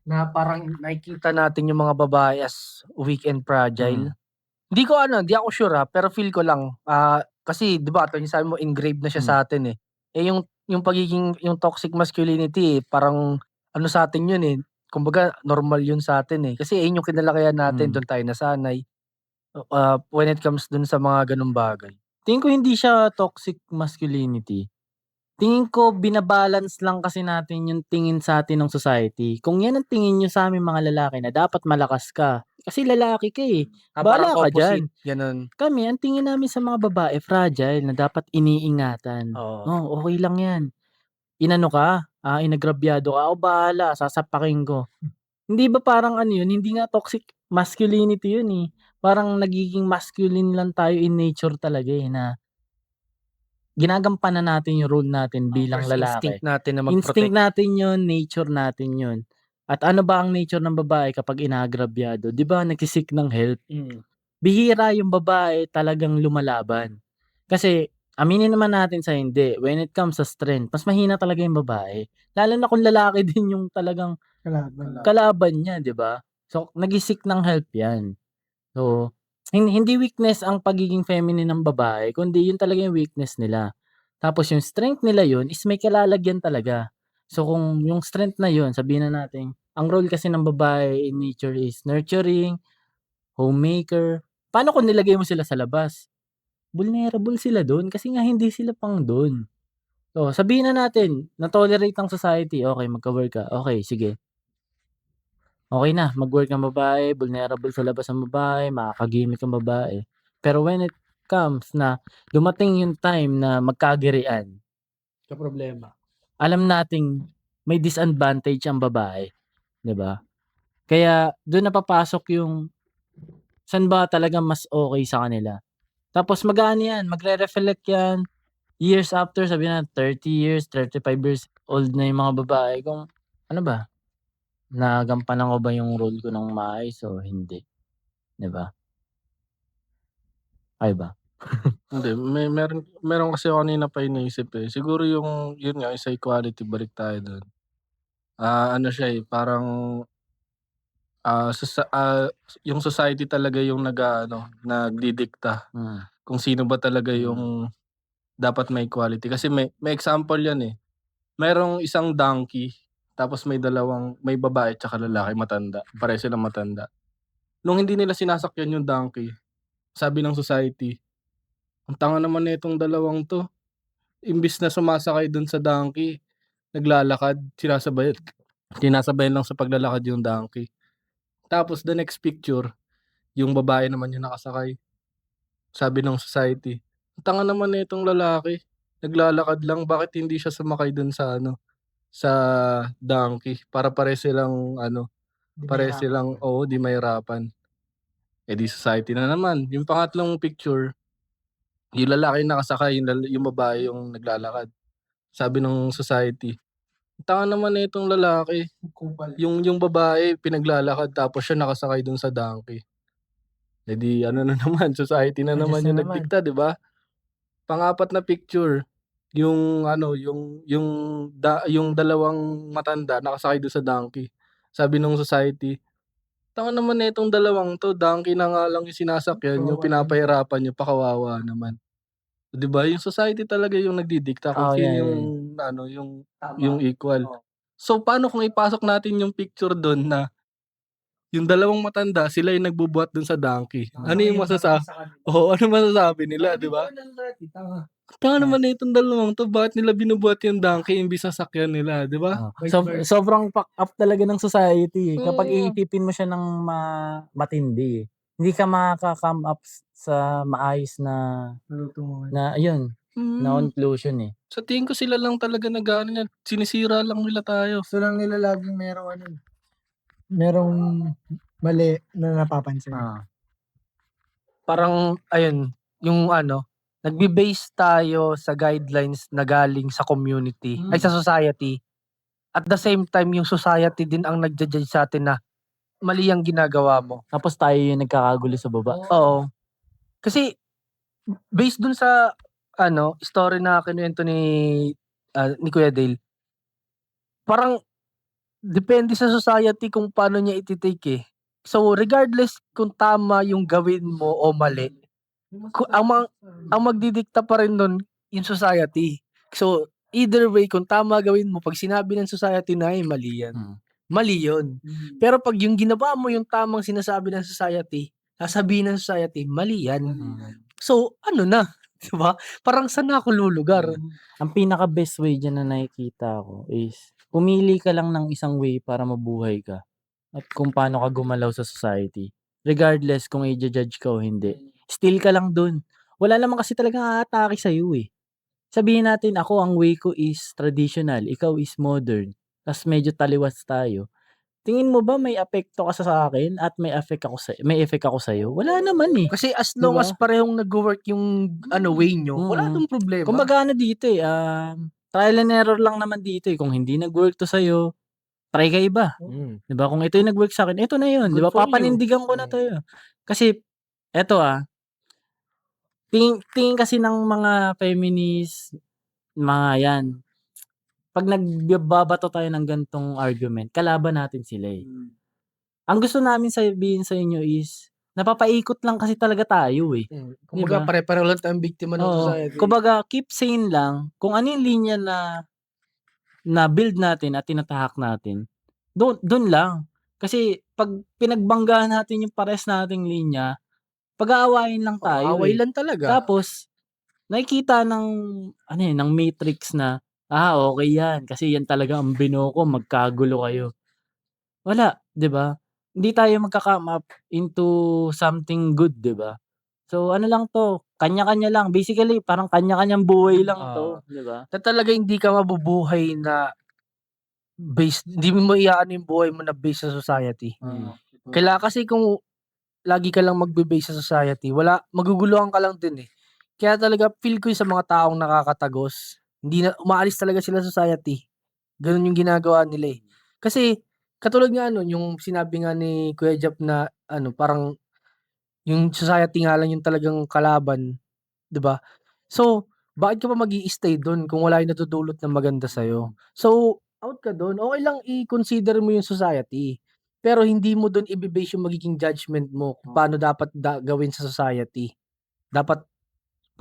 Na parang nakikita natin yung mga babae as weak and fragile. Hindi ako sure pero feel ko lang. Kasi 'di ba, yung sabi mo engraved na siya sa atin eh. Eh yung pagiging yung toxic masculinity parang ano sa atin yun eh. Kumbaga normal yun sa atin eh. Kasi yun yung kinalakihan natin, doon tayo nasanay. When it comes dun sa mga ganung bagay. Tingin ko hindi siya toxic masculinity. Tingin ko binabalance lang kasi natin yung tingin sa atin ng society. Kung yan ang tingin nyo sa aming mga lalaki na dapat malakas ka, kasi lalaki ka eh. Parang Bahala ka dyan. opposite, ganun. Kami, ang tingin namin sa mga babae, fragile, na dapat iniingatan. Oo. Oh, okay lang yan. Inano ka, inagrabyado ka, o bahala, sasapakin ko. Hindi ba parang ano yun, hindi nga toxic masculinity yun eh. Parang nagiging masculine lang tayo in nature talaga eh, na ginagampanan natin yung role natin bilang First lalaki. instinct natin na Instinct mag-protect. natin yun, nature natin yun. At ano ba ang nature ng babae kapag inaagrabyado? 'Di ba nagsisik ng help? Bihira yung babae talagang lumalaban. Kasi aminin naman natin sa hindi, when it comes sa strength, mas mahina talaga yung babae. Lalo na kung lalaki din yung talagang kalaban niya, 'di ba? So nagsisik ng help 'yan. So hindi weakness ang pagiging feminine ng babae, kundi yun talaga yung weakness nila. Tapos yung strength nila yun is may kalalagyan talaga. So kung yung strength na yun, sabihin na natin, ang role kasi ng babae in nature is nurturing, homemaker. Paano kung nilagay mo sila sa labas? Vulnerable sila dun kasi nga hindi sila pang dun. So sabihin na natin, na-tolerate ng society, okay, magka-work ka, okay, sige. Okay na, mag-work ang babae, vulnerable sa labas ang babae, makakagimik ang babae. Pero when it comes na dumating yung time na magkagirian, Sa problema. alam nating may disadvantage ang babae, 'di ba? Kaya doon napapasok yung saan ba talaga mas okay sa kanila. Tapos mag-aano yan, magre-reflect yan years after, sabi na 30 years, 35 years old na yung mga babae kung ano ba, nagampanan ko ba yung role ko ng maayos o hindi, 'di ba? Kayo ba? Hindi, meron kasi ako kanina pa iniisip, eh. Siguro yun nga, yung sa equality, balik tayo dun. Ano siya, eh, parang, yung society talaga yung nagdidikta Mm. kung sino ba talaga yung dapat may equality. Kasi may example yan, eh. Merong isang donkey, tapos may babae tsaka lalaki matanda, pareho silang matanda. Nung hindi nila sinasakyan yung donkey, sabi ng society, "Ang tanga naman nitong dalawang 'to, imbis na sumasakay dun sa donkey, naglalakad, sinasabayan lang sa paglalakad yung donkey." Tapos the next picture, yung babae naman yung nakasakay. Sabi ng society, "Ang tanga naman nitong lalaki, naglalakad lang, bakit hindi siya sumakay dun sa donkey para pareho silang oo, 'di mahirapan." Eh, di society na naman. Yung pangatlong picture, yung lalaki yung nakasakay, yung babae yung naglalakad. Sabi ng society, "Ang tanga naman nitong lalaki, yung babae pinaglalakad tapos siya nakasakay dun sa donkey." Eh, di ano na naman, society na naman Adjust yung na naman. nagdikta, 'di ba? Pang-apat na picture, yung dalawang matanda nakasakay dun sa donkey. Sabi nung society, "Tanga naman nitong dalawang 'to, donkey na nga lang yung sinasakyan niyo, pinapahirapan niyo pa, kawawa naman." 'Di ba, yung society talaga yung nagdidikta kung Oo, sino yan, yung yan. yung equal. So, paano kung ipasok natin yung picture dun na yung dalawang matanda sila yung nagbubuhat dun sa donkey? Ano yung oo, ano masasabi nila, 'di ba? Tanga naman nitong dalawang 'to, bakit nila binubuhat yung donkey imbis na sakyan nila, 'di ba? Sobrang fuck up talaga ng society, kapag Oo. iisipin mo siya ng matindi, eh. Hindi ka makaka-come up sa maayos na ayun, na Mm. conclusion, eh. Sa tingin ko sila lang talaga nag-aano niyan, sinisira lang nila tayo. Gusto lang nila laging merong mali na napapansin. Parang ayun, yung nagbe-base tayo sa guidelines na galing sa community, ay sa society. At the same time, yung society din ang nagja-judge sa'tin na mali ang ginagawa mo. Tapos tayo yung nagkakagulo sa baba. Oo. Kasi based dun sa story na kinuwento ni Kuya Dale, parang depende sa society kung paano niya iti-take, eh. So, regardless kung tama yung gawin mo o mali, ang magdidikta pa rin nun yung society. So, either way kung tama gawin mo, 'pag sinabi ng society na, "Ay mali yan." Mali yun. Pero 'pag yung ginawa mo yung tamang sinasabi ng society, sasabihin ng society, "Mali yan." So, ano na, 'di ba? Parang saan na ako lulugar? Ang pinaka-best way diyan na nakikita ko is, pumili ka lang ng isang way para mabuhay ka at kung paano ka gumalaw sa society. Regardless kung ija-judge ka o hindi, still ka lang dun. Wala naman kasi talagang aatake sa'yo, eh. Sabihin natin ako ang way ko is traditional, ikaw is modern, ta's medyo taliwas tayo. Tingin mo ba may apekto ka sa akin at may effect ako sa'yo? Wala naman, eh. Kasi as 'Di long ba? as parehong nag-wo-work yung way nyo, wala Mm. nang problema. Kumbaga ano dito, eh, trial and error lang naman dito, eh. Kung hindi nag-work 'to sa'yo, try ka iba. 'Di ba? Kung ito yung nag-work sa'kin, ito na yun, 'di Good ba? for you. Papanindigan ko na 'to. Kasi eto, tingin kasi ng mga feminist, mga 'yan, 'pag nagbabato tayo ng ganitong argument, kalaban natin sila, eh. Ang gusto namin sabihin sa inyo is, napapaikot lang kasi talaga tayo, eh. Kumbaga ba? pare-pareho lang tayong biktima ng Oo. society. Kumbaga keep sane lang, kung ano yung linya na build natin at tinatahak natin, dun lang. Kasi 'pag pinagbanggaan natin yung parehas nating linya, pag-aawayin lang tayo, Away eh. lang talaga. Tapos nakikita ng ng matrix na, okey yan kasi yan talaga ang binuo ko, magkagulo kayo. Wala, 'di ba? Hindi tayo magka-come up into something good, 'di ba? So ano lang 'to, kanya-kanya lang. Basically parang kanya-kanyang buhay lang 'to, 'di ba? Na talaga hindi ka mabubuhay na hindi mo maiaano yung buhay mo na based sa society. Mm. Kasi kung lagi ka lang magbe-base sa society, maguguluhan ka lang din, eh. Kaya talaga feel ko 'yung sa mga taong nakakatagos, hindi na umaalis talaga sila sa society. Gano'n 'yung ginagawa nila, eh. Kasi katulad nga nun, 'yung sinabi nga ni Kuya Jap na ano, parang 'yung society nga lang 'yung talagang kalaban, 'di ba? So, bakit ka pa mag-i-stay dun kung wala 'yung natudulot na maganda sa'yo? So, out ka dun. Okey lang i-consider mo 'yung society, pero hindi mo dun ibe-base 'yung magiging judgment mo kung paano dapat gawin sa society. Dapat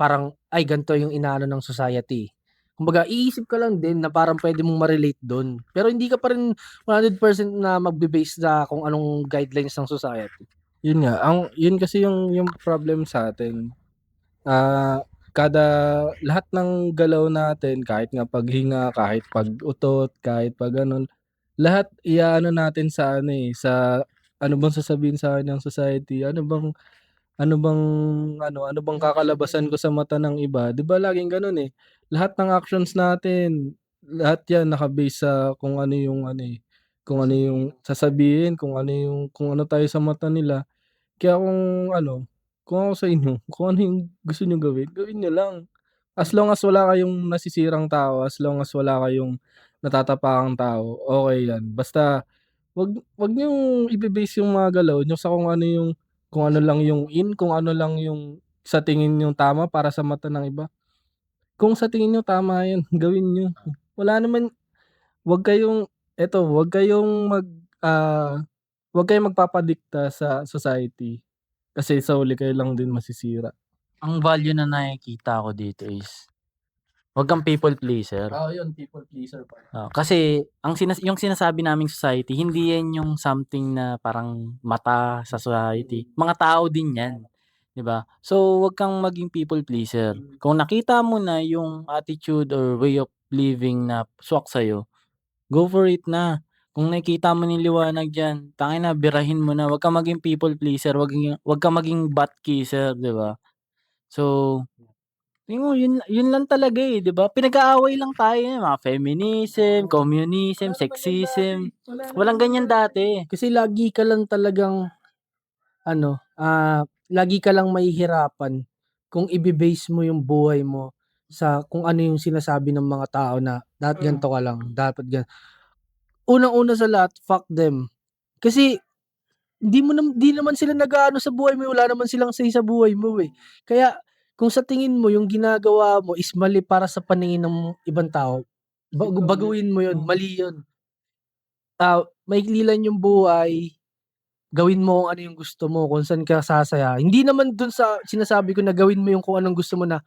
parang, ay ganito 'yung inaano ng society. Kumbaga iisip ka lang din na parang puwede mong ma-relate dun, pero hindi ka pa rin 100% na magbe-base sa kung anong guidelines ng society. Yun nga, yun kasi yung problem sa'tin. Kada lahat ng galaw natin kahit nga paghinga, kahit pag-utot, kahit pag-gano'n, lahat iaano natin sa ano, eh, sa ano bang sasabihin sa'kin ng society, ano bang kakalabasan ko sa mata ng iba, 'di ba laging gano'n, eh. Lahat ng actions natin, lahat 'yan naka-base sa kung ano yung ano, eh, kung ano yung sasabihin, kung ano tayo sa mata nila. Kaya kung ako sa inyo, kung ano yung gusto niyong gawin, gawin niyo lang. As long as wala kayong nasisirang tao, as long as wala kayong natatapakang tao, okey yan. Basta wag niyong ibe-base yung mga galaw niyo sa kung ano lang yung kung ano lang yung sa tingin niyong tama para sa mata ng iba. Kung sa tingin niyo tama yun, gawin niyo. Wala naman wag kayong wag kayong wag kayong magpapadikta sa society, kasi sa huli kayo lang din masisira. Ang value na nakikita ko dito is, 'wag kang people pleaser. Yun, people pleaser pa. Kasi yung sinasabi naming society, hindi yan yung something na parang mata sa society, mga tao din yan, 'di ba? So, 'wag kang maging people pleaser. Kung nakita mo na yung attitude or way of living na swak sa'yo, go for it na. Kung nakikita mo ng liwanag diyan, tangina birahin mo na, 'wag kang maging people pleaser, 'wag kang maging butt kisser, 'di ba? So, tingin mo yun lang talaga, eh, 'di ba? Pinag-aaway lang tayo, mga feminism, communism, sexism, walang ganyan dati. Kasi lagi ka lang talagang ano, lagi ka lang mahihirapan kung ibe-base mo yung buhay mo sa kung ano yung sinasabi ng mga tao na dapat ganito ka lang, dapat unang-una sa lahat, fuck them. Kasi di naman sila nag-aano sa buhay mo, wala naman silang say sa buhay mo, eh. Kaya kung sa tingin mo yung ginagawa mo is mali para sa paningin ng ibang tao, baguhin mo yun, mali yun. Maikli lang yung buhay. Gawin mo kung ano yung gusto mo, kung saan ka sasaya. Hindi naman dun sa sinasabi ko na gawin mo yung kung anong gusto mo na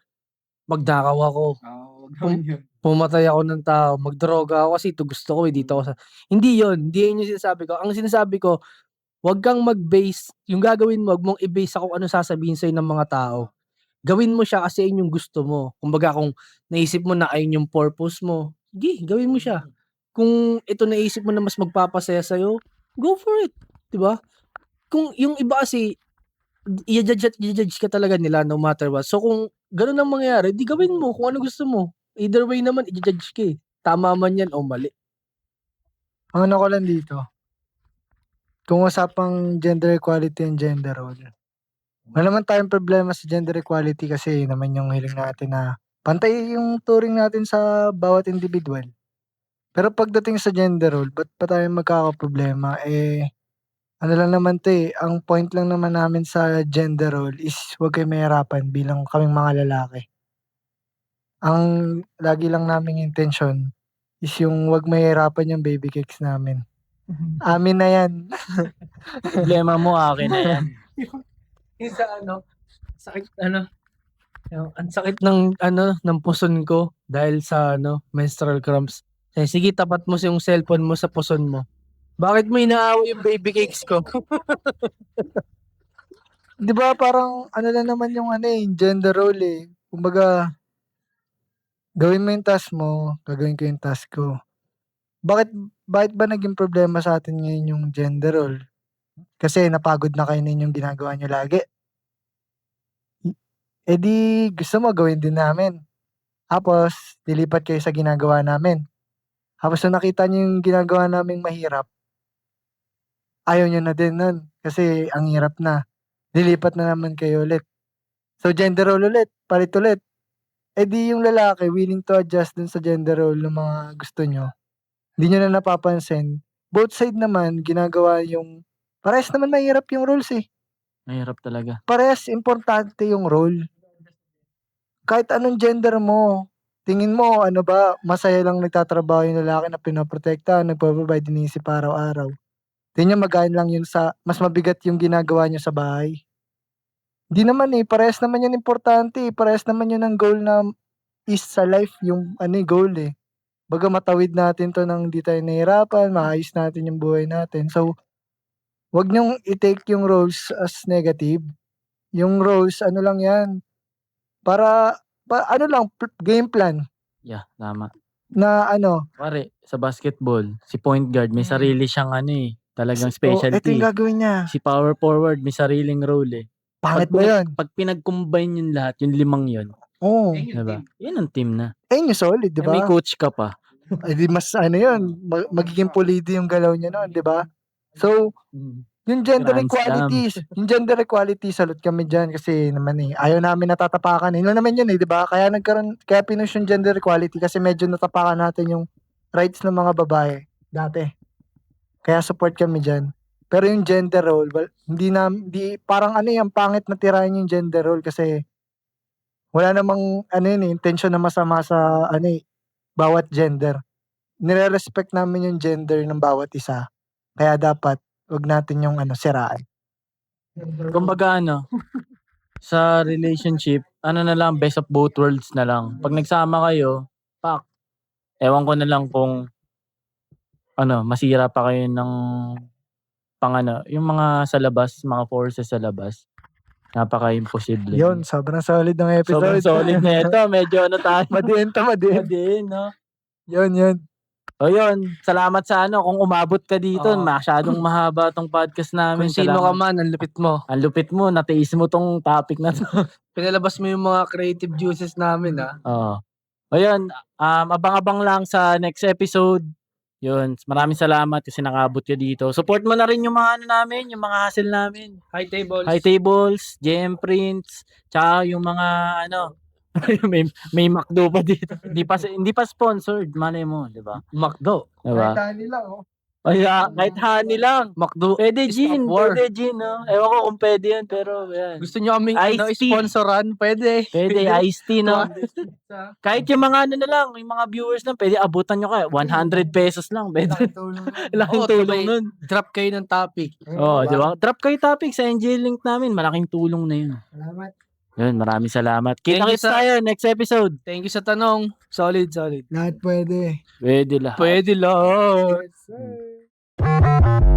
magnakaw ako, pumatay ako ng tao, magdroga ako kasi ito gusto ko, eh, dito ako sa hindi yun, hindi yun yung sinasabi ko. Ang sinasabi ko, wag kang mag-base yung gagawin mo, wag mong i-base sa kung anong sasabihin sa'yo ng mga tao. Gawin mo siya kasi yun yung gusto mo. Kumbaga kung naisip mo na ayun yung purpose mo, sige gawin mo siya. Kung ito naisip mo na mas magpapasaya sa'yo, go for it, 'di ba? Kung yung iba kasi i-ju-judge at i-ju-judge ka talaga nila no matter what. So kung gano'n ang mangyayari, 'di gawin mo kung ano gusto mo. Either way naman i-ju-judge ka, eh. Tama man 'yan o mali. Ang ano ko lang dito, kung usapang gender equality and gender role, wala naman tayong problema sa gender equality kasi yun naman yung hiling natin na pantay yung turing natin sa bawat individual. Pero pagdating sa gender role, ba't pa tayo magkakaproblema? Ano lang naman 'to, eh, ang point lang naman namin sa gender role is huwag kayong mahirapan bilang kaming mga lalaki. Ang lagi lang naming intensyon is yung huwag mahirapan yung baby cakes namin. Amin na 'yan. Problema mo, akin na yan. Yung sa sakit yung ang sakit ng ng puson ko dahil sa menstrual cramps. Eh, sige tapat mo yung cellphone mo sa puson mo. Bakit mo inaaway yung baby cakes ko? 'Di ba parang ano lang naman yung gender role, eh. Kumbaga, gawin mo yung task mo, gagawin ko yung task ko. Bakit bakit ba naging problema sa'tin ngayon yung gender role? Kasi napagod na kayo ninyong ginagawa niyo lagi? Eh, di gusto mo gawin din namin. Tapos lilipat kayo sa ginagawa namin. Tapos nung nakita niyo yung ginagawa naming mahirap, ayaw niyo na din nun kasi ang hirap na. Lilipat na naman kayo ulit. So, gender role ulit, palit ulit. Eh di yung lalaki willing to adjust dun sa gender role ng mga gusto nyo. Hindi nyo na napapansin. Both side naman, ginagawa yung, parehas naman mahirap yung roles eh. Mahirap talaga. Parehas importante yung role. Kahit anong gender mo, tingin mo, ano ba, masaya lang nagtatrabaho yung lalaki na pinoprotekta, nagpo-provide inisip araw-araw. Tingin nyo magaan lang yun sa, mas mabigat yung ginagawa nyo sa bahay. Hindi naman eh, parehas naman yun importante eh. Parehas naman yun ang goal na is sa life, yung goal eh. Baga matawid natin to nang hindi tayo nahihirapan, maayos natin yung buhay natin. So, wag niyong i-take yung roles as negative. Yung roles, ano lang yan, para ano lang, game plan Yeah, tama. na Pare, sa basketball, si point guard, may sarili siyang talagang ito yung specialty. gagawin niya. Si power forward, may sariling role eh. Pangit ba yun? Pag pinag-combine yun lahat, yung 5 yun, Oo. diba? Yun ang team na. Ayun yung solid, di Eh, may ba? coach ka pa. Ay di mas yun, magiging pulido yung galaw niya noon, di ba? So, yung gender Grand equalities, yung gender equality, salute kami dyan kasi naman ayaw namin natatapakan. Yun lang naman yun di ba? Kaya pinush yung gender equality kasi medyo natapakan natin yung rights ng mga babae dati. Kaya support kami dyan. Pero yung gender role, hindi, parang ang pangit na tirahin yung gender role kasi wala namang, intention na masama sa, bawat gender. Nire-respect namin yung gender ng bawat isa. Kaya dapat, wag natin yung siraan. Kumbaga sa relationship, na lang, best of both worlds na lang. Pag nagsama kayo, ewan ko na lang kung masira pa kayo ng yung mga sa labas, mga forces sa labas. Napaka-imposible. Yun, sobrang solid ng episode. Sobrang solid na ito. Medyo tayo. Madiin. Madiin, no? Yun. O yun, salamat sa kung umabot ka dito. Masyadong mahaba tong podcast namin. Kung sino ka Salamat. man, ang lupit mo. Ang lupit mo, natiis mo tong topic na to. Pinalabas mo yung mga creative juices namin, ha? Oo. O yun, abang-abang lang sa next episode. Yun, maraming salamat kasi nakabot ka dito. Support mo na rin yung mga namin, yung mga hustle namin. High tables. High Tables, JM Prints, tsaka yung mga may McDo pa dito. Hindi pa sponsored, malay mo, 'di ba? McDo. Diba? nila, Ay, kahit honey lang. McDo. Pwede is gin, up war. no? Ewan ko kung pwede yun, pero yan. Gusto nyo kaming Iced tea. sponsoran? Pwede. Pwede, iced tea, no? Kahit yung mga na lang, yung mga viewers lang, pwede abutan nyo kayo. 100 pesos lang, pwede. Laking Oo, tulong sabay, nun. Drop kayo ng topic. Oo, di ba? Drop kayo topic sa NG link namin. Malaking tulong na yun. Salamat. Yun, maraming salamat. Thank you Kita-kits tayo next episode. Thank you sa tanong. Solid. Lahat pwede. Pwede lahat. Pwede lang. Yes, sir.